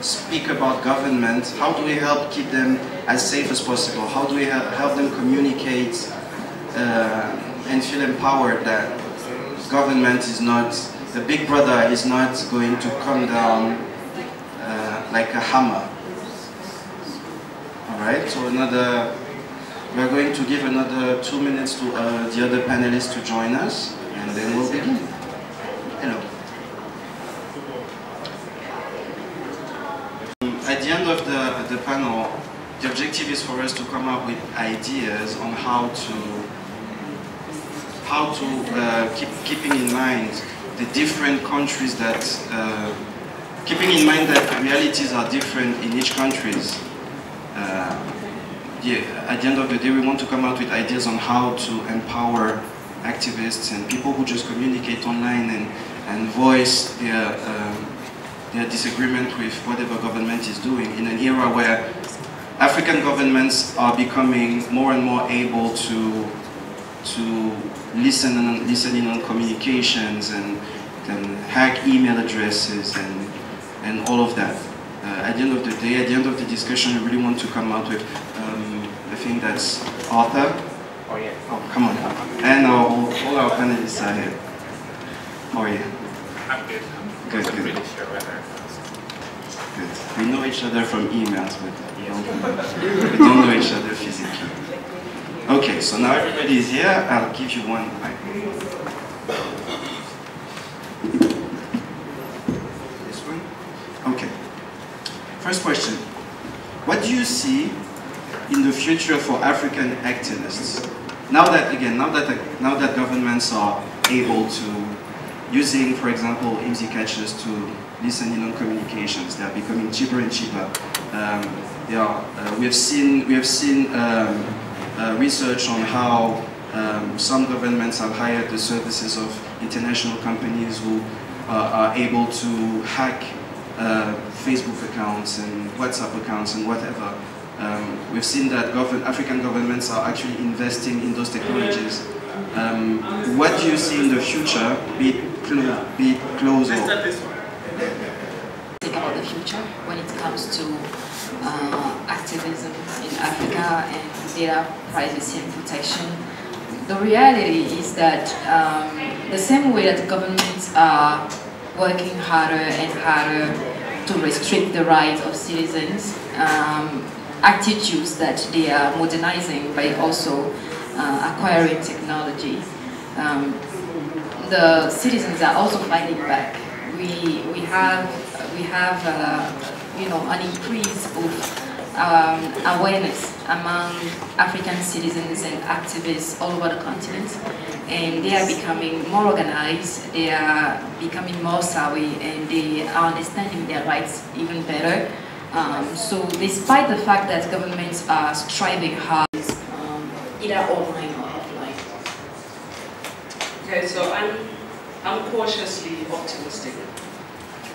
speak about government, how do we help keep them as safe as possible? How do we help them communicate and feel empowered that government is not, the big brother is not going to come down like a hammer. Alright, so we're going to give another 2 minutes to the other panelists to join us, and then we'll begin. Hello. At the end of the panel, the objective is for us to come up with ideas on how to keeping in mind the different countries that, keeping in mind that realities are different in each countries. At the end of the day, we want to come out with ideas on how to empower activists and people who just communicate online and voice their disagreement with whatever government is doing in an era where African governments are becoming more and more able to listen in on communications and hack email addresses and all of that. At the end of the day, at the end of the discussion, we really want to come out with, I think that's Arthur. Oh yeah. Oh, come on. And all our panelists are here. How are you? I'm good. Good, good. Really sure whether. Good. We know each other from emails, but we don't know each other physically. Okay, so now everybody is here. I'll give you one mic. This one? Okay. First question. What do you see in the future for African activists? Now that governments are able to, using, for example, IMSI catchers to listen in on communications, they are becoming cheaper and cheaper. We have seen research on how some governments have hired the services of international companies who are able to hack Facebook accounts and WhatsApp accounts and whatever. We've seen that African governments are actually investing in those technologies. What do you see in the future, be it close or... Think about the future when it comes to activism in Africa and data privacy and protection. The reality is that the same way that governments are working harder and harder to restrict the rights of citizens, attitudes that they are modernizing by also acquiring technology. The citizens are also fighting back. We have an increase of awareness among African citizens and activists all over the continent, and they are becoming more organized, they are becoming more savvy, and they are understanding their rights even better. So despite the fact that governments are striving hard, either online or offline. Okay, so I'm cautiously optimistic,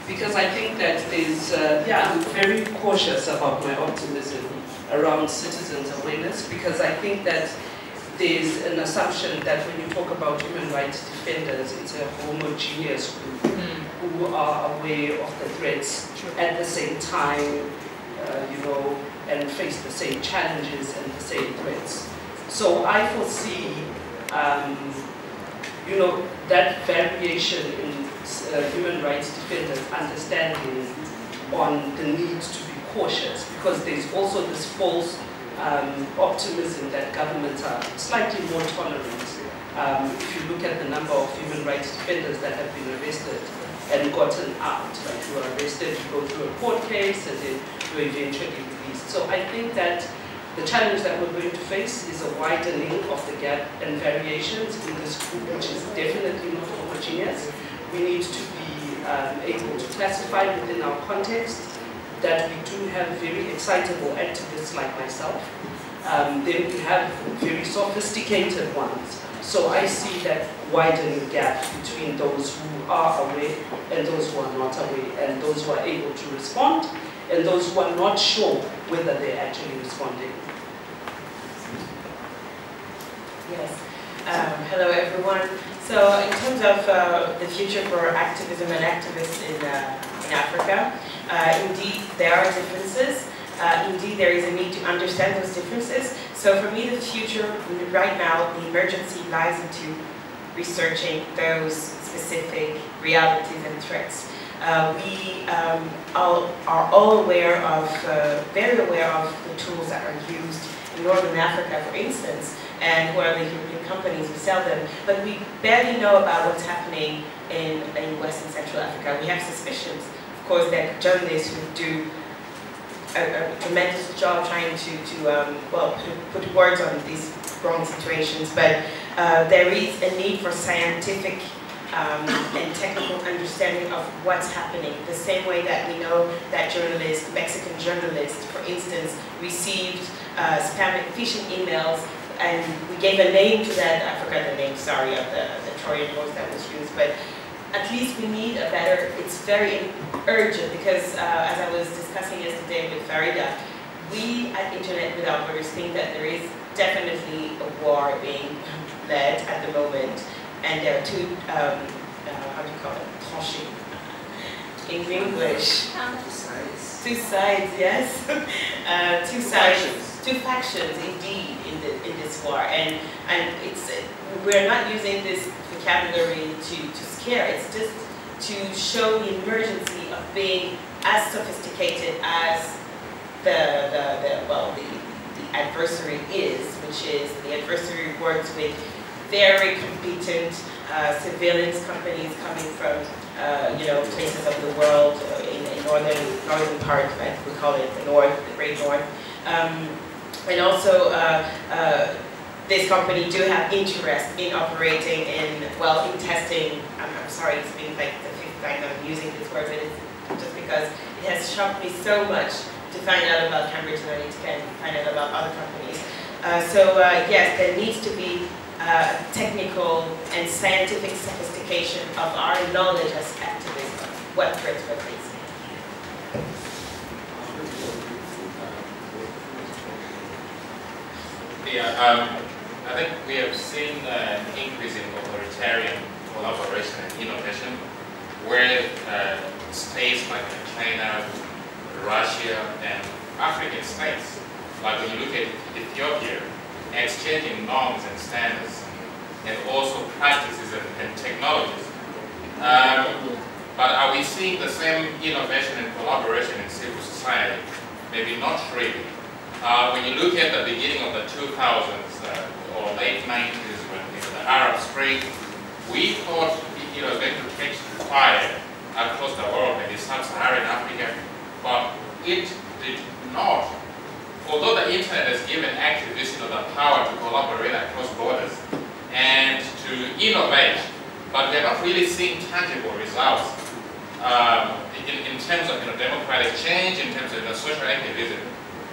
because I think that there's, I'm very cautious about my optimism around citizens' awareness, because I think that there's an assumption that when you talk about human rights defenders, it's a homogeneous group who are aware of the threats at the same time, and face the same challenges and the same threats. So I foresee, that variation in human rights defenders understanding on the need to be cautious, because there's also this false optimism that governments are slightly more tolerant. If you look at the number of human rights defenders that have been arrested and gotten out, like you are arrested, you go through a court case, and then you're eventually released. So I think that the challenge that we're going to face is a widening of the gap and variations in this group, which is definitely not homogeneous. We need to be able to classify within our context that we do have very excitable activists like myself. Then we have very sophisticated ones. So I see that widening gap between those who are aware and those who are not aware, and those who are able to respond and those who are not sure whether they're actually responding. Yes. Hello, everyone. So in terms of the future for activism and activists in Africa. Indeed, there are differences. Indeed, there is a need to understand those differences. So for me, the future, right now, the emergency lies into researching those specific realities and threats. We are all aware of, very aware of the tools that are used in Northern Africa, for instance, and who are the European companies who sell them, but we barely know about what's happening in West and Central Africa. We have suspicions, of course, that journalists who do a tremendous job trying to put words on these wrong situations, but there is a need for scientific and technical understanding of what's happening. The same way that we know that journalists, Mexican journalists, for instance, received spam and phishing emails, and we gave a name to that. I forgot the name, sorry, of the Trojan horse that was used, but at least we need a better, it's very urgent because as I was discussing yesterday with Farida, we at Internet Without Borders think that there is definitely a war being led at the moment, and there are two, how do you call it, tranchées in English. Two sides, yes. Two factions indeed in this war, and it's we're not using this vocabulary to scare. It's just to show the emergency of being as sophisticated as the adversary is, which is the adversary works with very competent surveillance companies coming from places of the world in northern part, like we call it the North, the Great North, and also this company do have interest in operating in testing. I'm sorry, it's been like the fifth time I'm using this word, but it's just because it has shocked me so much to find out about Cambridge Analytica and find out about other companies. Yes, there needs to be technical and scientific sophistication of our knowledge as activists of what threats we're facing. Yeah, I think we have seen an increase in authoritarian collaboration and innovation, where states like China, Russia, and African states, like when you look at Ethiopia, exchanging norms and standards, and also practices and technologies. But are we seeing the same innovation and collaboration in civil society? Maybe not really. When you look at the beginning of the 2000s or late 90s, when the Arab Spring, we thought it was going to catch fire across the world, maybe sub-Saharan Africa, but it did not. Although the internet has given activists the power to collaborate across borders and to innovate, but we're not really seeing tangible results in terms of democratic change, in terms of social activism.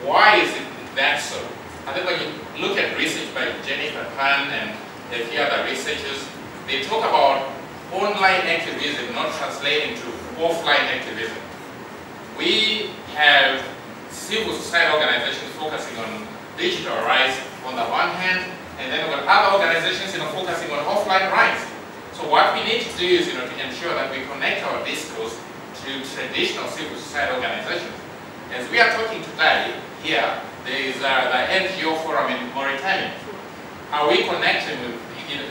Why is it that so? I think when you look at research by Jennifer Pan and a few other researchers, they talk about online activism not translating to offline activism. We have civil society organizations focusing on digital rights on the one hand, and then we've got other organizations focusing on offline rights. So what we need to do is to ensure that we connect our discourse to traditional civil society organizations. As we are talking today, here, there is the NGO forum in Mauritania. Are we connecting with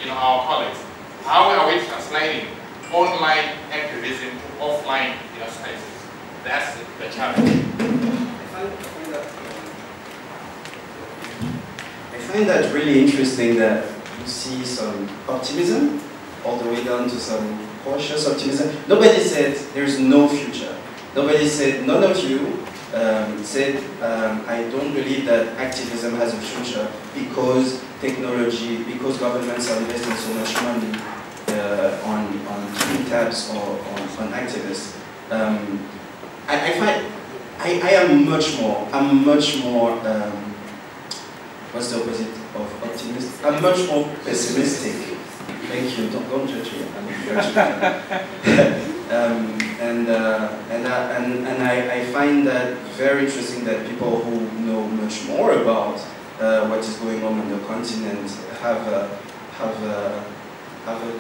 our colleagues? How are we translating online activism to offline spaces? That's the challenge. I find that really interesting that you see some optimism all the way down to some cautious optimism. Nobody said there's no future. Nobody said, none of you said, I don't believe that activism has a future because technology, because governments are investing so much money on keeping tabs or on activists. I find I am much more, what's the opposite of optimistic? I'm much more pessimistic. Thank you, don't judge me, and I find that very interesting that people who know much more about what is going on the continent have a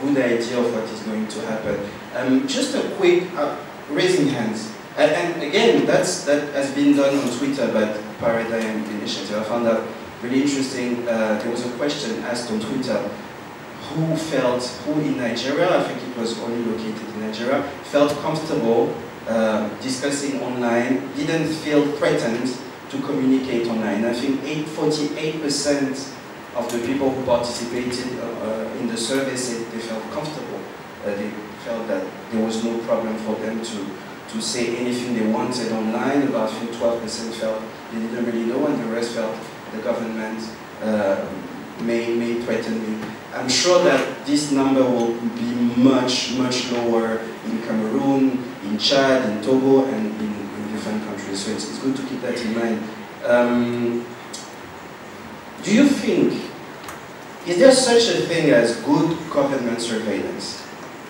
good idea of what is going to happen. Just a quick, raising hands. And again, that has been done on Twitter by Paradigm Initiative. I found that really interesting. There was a question asked on Twitter, who in Nigeria, I think it was only located in Nigeria, felt comfortable discussing online, didn't feel threatened to communicate online. I think 48% of the people who participated in the survey said they felt comfortable. They felt that there was no problem for them to say anything they wanted online. About 12% felt they didn't really know, and the rest felt the government may threaten me. I'm sure that this number will be much, much lower in Cameroon, in Chad, in Togo, and in different countries. So it's good to keep that in mind. Do you think, is there such a thing as good government surveillance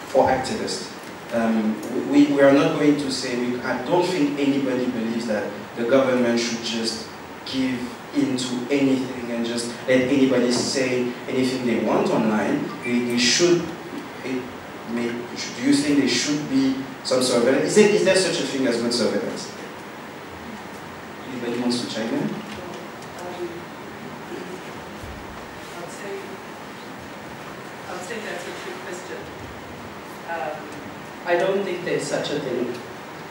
for activists? We are not going to say, I don't think anybody believes that the government should just give into anything and just let anybody say anything they want online. Do you think there should be some surveillance? Is there such a thing as good surveillance? Anybody wants to chime in? I'd say that's a trick question. I don't think there's such a thing.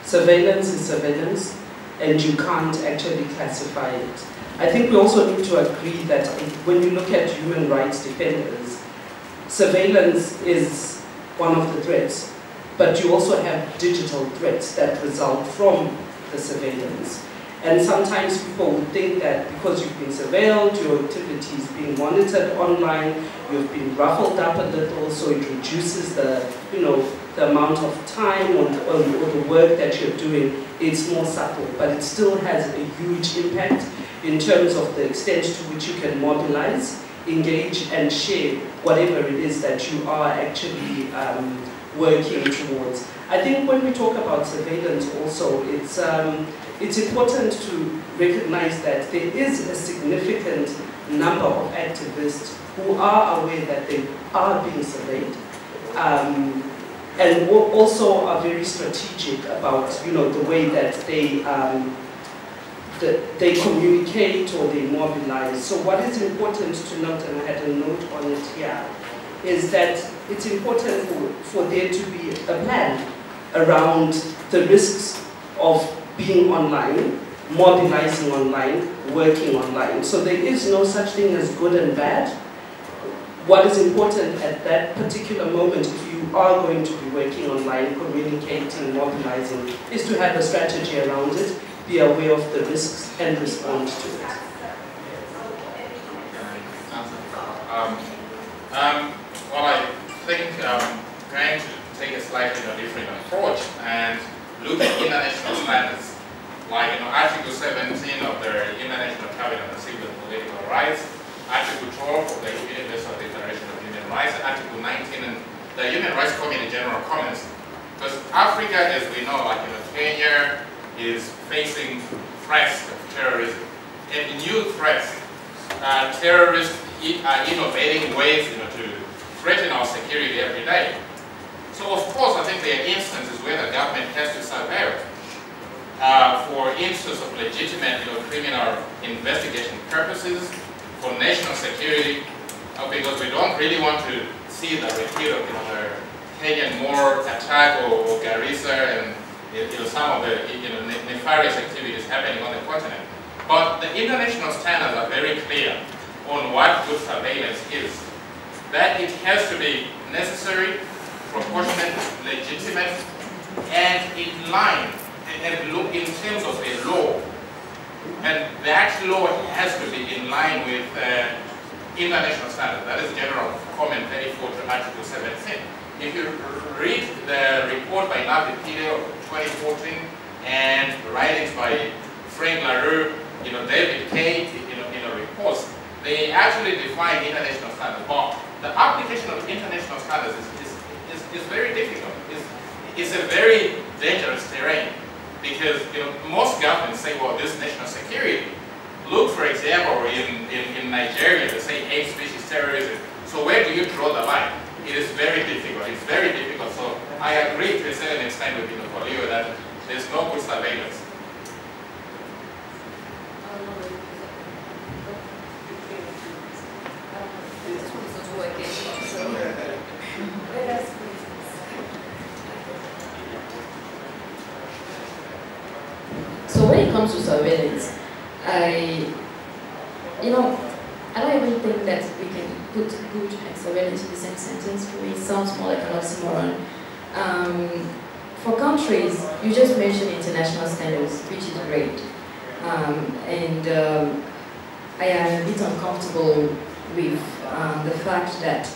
Surveillance is surveillance, and you can't actually classify it. I think we also need to agree that when you look at human rights defenders, surveillance is one of the threats, but you also have digital threats that result from the surveillance. And sometimes people would think that because you've been surveilled, your activity is being monitored online, you've been ruffled up a little, so it reduces the, the amount of time or the work that you're doing. It's more subtle, but it still has a huge impact in terms of the extent to which you can mobilize, engage, and share whatever it is that you are actually working towards. I think when we talk about surveillance also, it's important to recognize that there is a significant number of activists who are aware that they are being surveyed, and also are very strategic about the way that they communicate or they mobilize. So what is important to note, and I had a note on it here, is that it's important for there to be a plan around the risks of being online, mobilizing online, working online. So there is no such thing as good and bad. What is important at that particular moment, if you are going to be working online, communicating, mobilizing, is to have a strategy around it, be aware of the risks, and respond to it. Well, I think trying to take a slightly different approach and look at international standards, like Article 17 of the International Covenant on Civil and Political Rights, Article 12 of the Universal Declaration of Human Rights, Article 19 and the Human Rights Committee General Comments. Because Africa, as we know, Kenya is facing threats of terrorism and new threats. Terrorists are innovating ways to threaten our security every day. So of course, I think there are instances where the government has to surveil. For instance of legitimate criminal investigation purposes, for national security, because we don't really want to see the repeat of the Kenyan Moor attack or Garissa and some of the nefarious activities happening on the continent. But the international standards are very clear on what good surveillance is. That it has to be necessary, proportionate, legitimate, and in line, and look in terms of a law. And that law has to be in line with international standards. That is General Comment 34 to Article 17. If you read the report by Navi Pide of 2014 and writings by Frank LaRue, David Kay, reports, they actually define international standards. But the application of international standards is very difficult. It's a very dangerous terrain because most governments say, well, this national security. Look, for example, in Nigeria, they say hate species terrorism. So where do you draw the line? It is very difficult. It's very difficult. So I agree to a certain extent with Leo that there's no good surveillance. So when it comes to surveillance, I don't even think that we can put good and surveillance in the same sentence. For me, it sounds more like an oxymoron. For countries, you just mentioned international standards, which is great. I am a bit uncomfortable with the fact that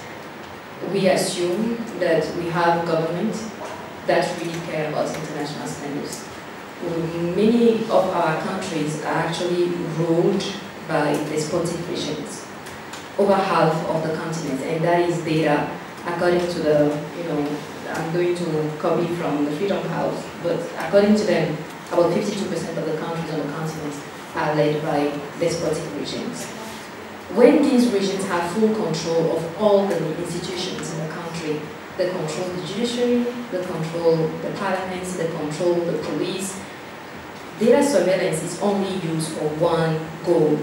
we assume that we have government that really care about international standards. Many of our countries are actually ruled by despotic regimes, over half of the continent, and that is data according to the, I'm going to copy from the Freedom House, but according to them, about 52% of the countries on the continent are led by despotic regimes. When these regimes have full control of all the institutions in the country, they control the judiciary, they control the parliaments, they control the police. Data surveillance is only used for one goal,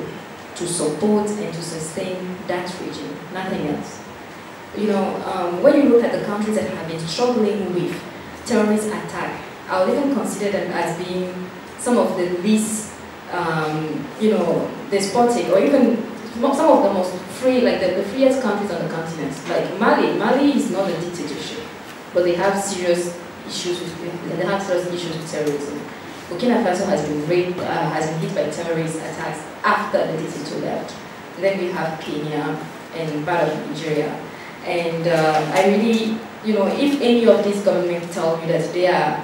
to support and to sustain that regime, nothing else. When you look at the countries that have been struggling with terrorist attack, I would even consider them as being some of the least, despotic, or even some of the most free, like the freest countries on the continent. Like Mali. Mali is not a dictatorship, but they have serious issues with terrorism. Burkina Faso has been hit by terrorist attacks after the dictator left. Then we have Kenya and part of Nigeria. And I really, if any of these governments tell you that they are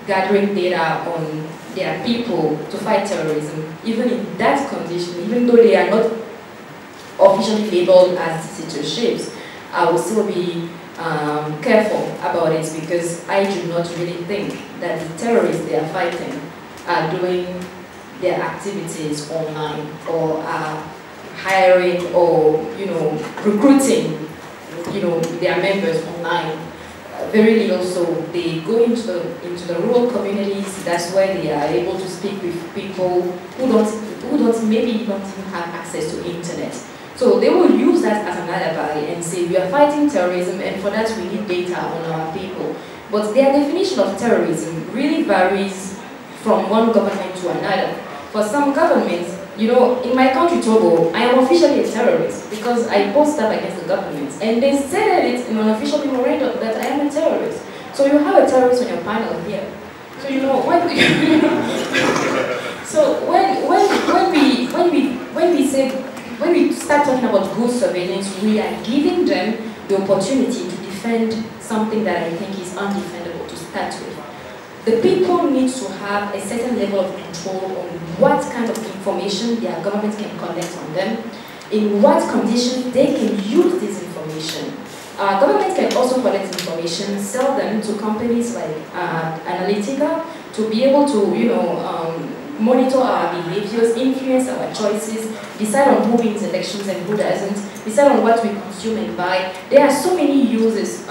gathering data on their people to fight terrorism, even in that condition, even though they are not officially labeled as dictatorships, I will still be careful about it, because I do not really think that the terrorists they are fighting are doing their activities online, or are hiring or recruiting their members online. Very little. So they go into the rural communities. That's where they are able to speak with people who maybe don't even have access to internet. So they will use that as an alibi and say, we are fighting terrorism, and for that we need data on our people. But their definition of terrorism really varies from one government to another. For some governments, in my country, Togo, I am officially a terrorist because I post stuff against the government. And they said it in an official memorandum that I am a terrorist. So you have a terrorist on your panel here. So when we start talking about good surveillance, we are giving them the opportunity to defend something that I think is undefendable to start with. The people need to have a certain level of control on what kind of information their government can collect on them, in what conditions they can use this information. Government can also collect information, sell them to companies like Analytica to be able to, monitor our behaviors, influence our choices, decide on who wins elections and who doesn't, decide on what we consume and buy. There are so many uses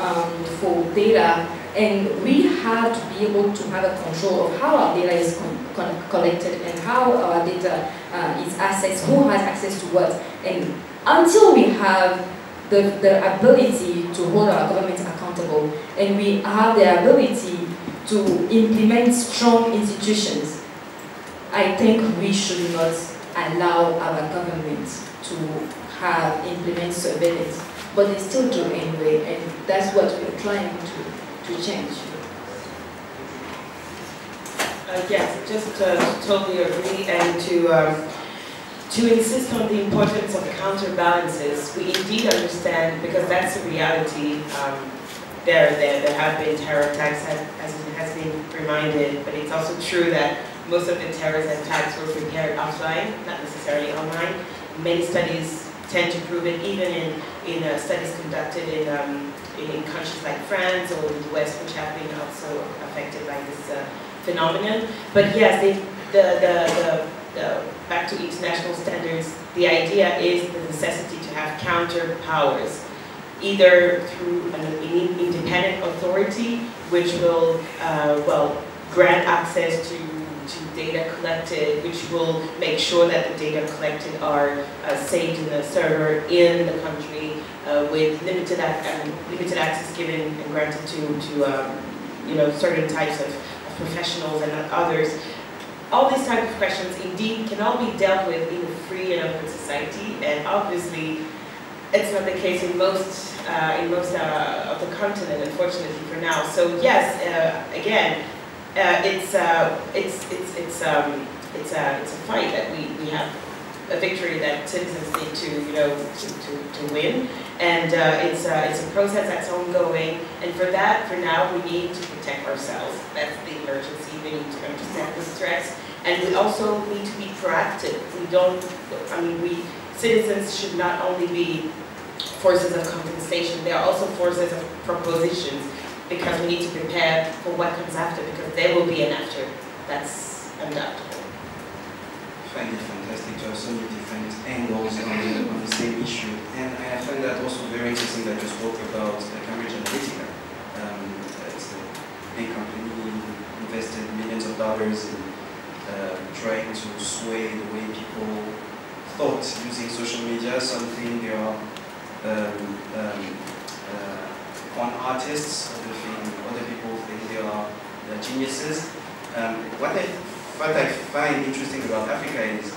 for data, and we have to be able to have a control of how our data is collected and how our data is accessed, who has access to what. And until we have the ability to hold our government accountable, and we have the ability to implement strong institutions, I think we should not allow our government to implement surveillance. But they still do anyway, and that's what we're trying to change. Yes, just totally agree, and to insist on the importance of counterbalances. We indeed understand, because that's the reality. There have been terror attacks, as it has been reminded, but it's also true that most of the terrorist attacks were prepared offline, not necessarily online. Many studies tend to prove it, even in studies conducted in countries like France or the US, which have been also affected by this phenomenon. But yes, back to international standards, the idea is the necessity to have counter powers, either through an independent authority which will, well, grant access to data collected, which will make sure that the data collected are saved in the server in the country with limited access given and granted to you know, certain types of professionals and others. All these types of questions indeed can all be dealt with in a free and open society, and obviously it's not the case in most of the continent, unfortunately for now. So yes, again, it's a fight that we have, a victory that citizens need to win, and it's a process that's ongoing. And for that, for now, we need to protect ourselves. That's the emergency. We need to understand the threats, and we also need to be proactive. Citizens should not only be forces of compensation, they are also forces of propositions, because we need to prepare for what comes after, because there will be an after. That's undoubtable. I find it fantastic to have so many different angles on the same issue. And I find that also very interesting that you spoke about Cambridge Analytica. It's a big company, invested millions of dollars in trying to sway the way people thought using social media, something they are on artists, other people think they are geniuses. What I find interesting about Africa is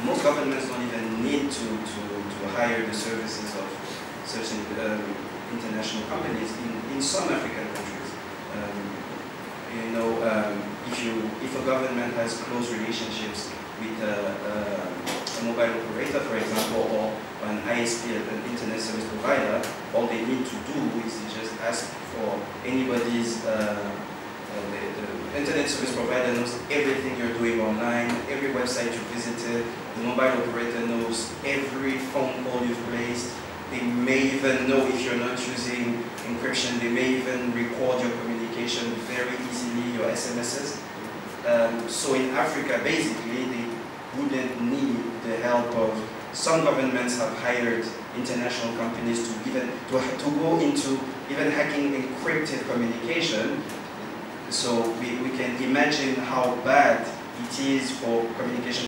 most governments don't even need to hire the services of such international companies in some African countries. If a government has close relationships with a mobile operator, for example, or an ISP, an internet service provider, all they need to do is just ask for anybody's, the internet service provider knows everything you're doing online, every website you visited, the mobile operator knows every phone call you've placed. They may even know if you're not using encryption, they may even record your communication very easily, your SMSs. So in Africa, basically, they wouldn't need the help of, some governments have hired international companies to go into even hacking encrypted communication. So we can imagine how bad it is for communication